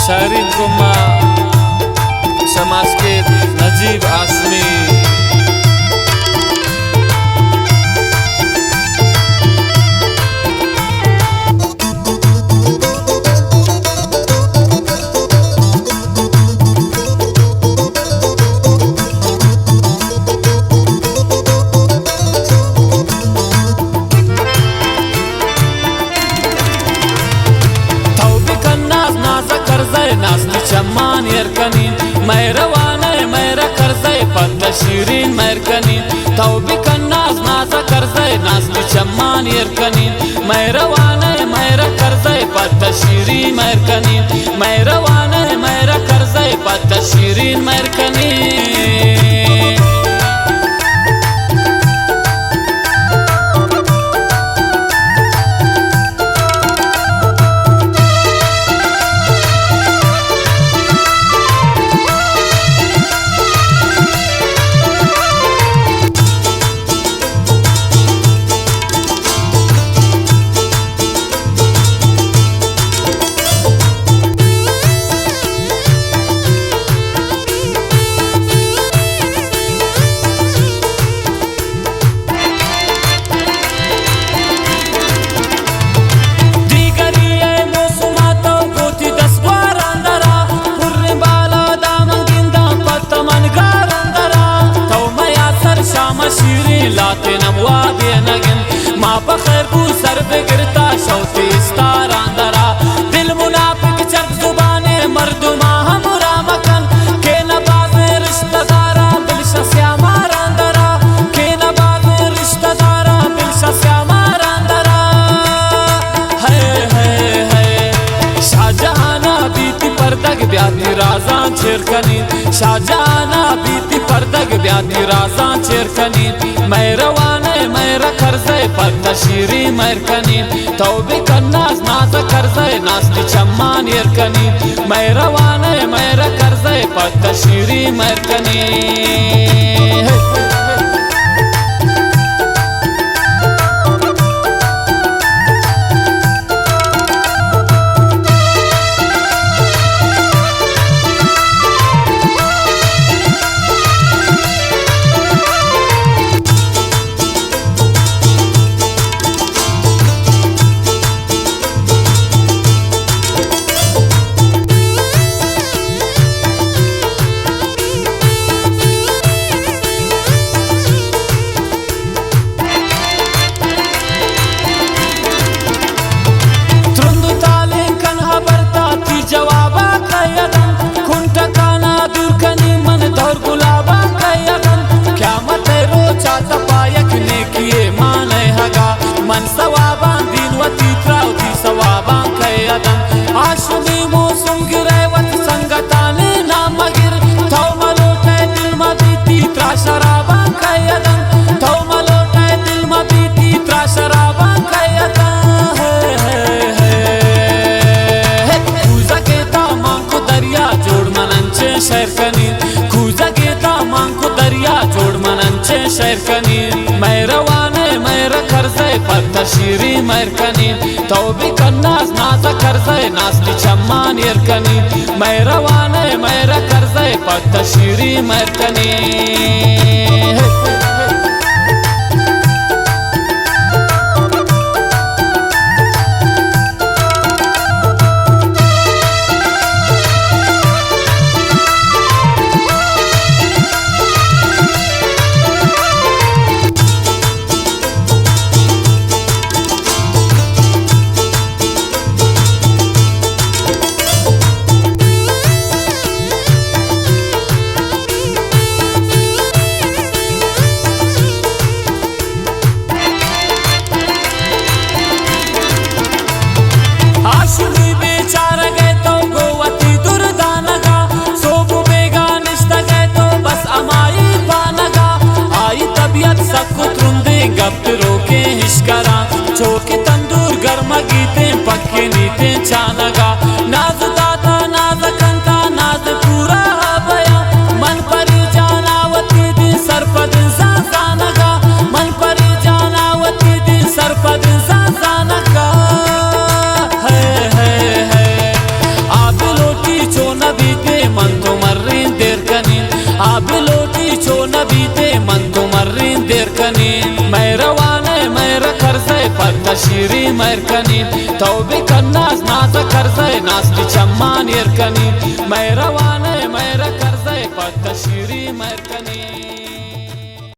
शायरी कुमा समाज के नजीब आसमी चम्मान यरकनीन मैरवाने मैरा करज़े पत्ता शीरीन मैरकनीन तौबी कन्नाज नाज़ा करज़े नाज़ली चम्मान यरकनीन मैरवाने मैरा करज़े पत्ता शीरीन मैरकनीन मैरवाने मैरा करज़े पत्ता शीरीन मैरकनीन लाते नमवादे नगन माँ बखैर बू सर बिगड़ता शौती स्तारा अंदरा दिल मुनाफिक चक जुबाने मर्दुमा हमरा मकन के नबाज रिश्तेदारा बिलशा श्यामारा अंदरा के नबाज रिश्तेदारा बिलशा श्यामारा अंदरा है शाहजहाना बीती पर्दग ब्याती राजा छेरकनीन शाहजहाना बीती पर्दग ब्याती राजा छेरकनीन मैरवाने मैरा करज़े पत्ता शीरी मैरकनीन तौबी कन्नाज नाज़ा करज़े नाज़ली चम्मान यरकनीन मैरवाने मैरा करज़े पत्ता शीरी मैरकनीन मन सवाबान दिन वती त्राउती सवाबान कयदन आशुनी मौसम गिरेवत संगताने नाम मगिर थौ मलोटे दिल मबीती त्रा शराबान कयदन थौ मलोटे दिल मबीती त्रा शराबान कयदन खूजा गेता मांको दरिया जोड़ मनंचे शहरकनीन खूजा गेता मांको दरिया जोड़ मनंचे शहरकनीन मैरवाने मैरा करज़े पत्ता शीरी मैरकनीन तौबी कन्नाज नाज़ा करज़े नाज़ली चम्मान यरकनीन मैरवाने मैरा करज़े पत्ता शीरी मैरकनीन करजय पत्ता शिरी मैरकनी तौबे कन्नास नाजा करजय नास्ती चम्मान यरकनी मैरवाने मैरा करजय पत्ता शिरी मैरकनी।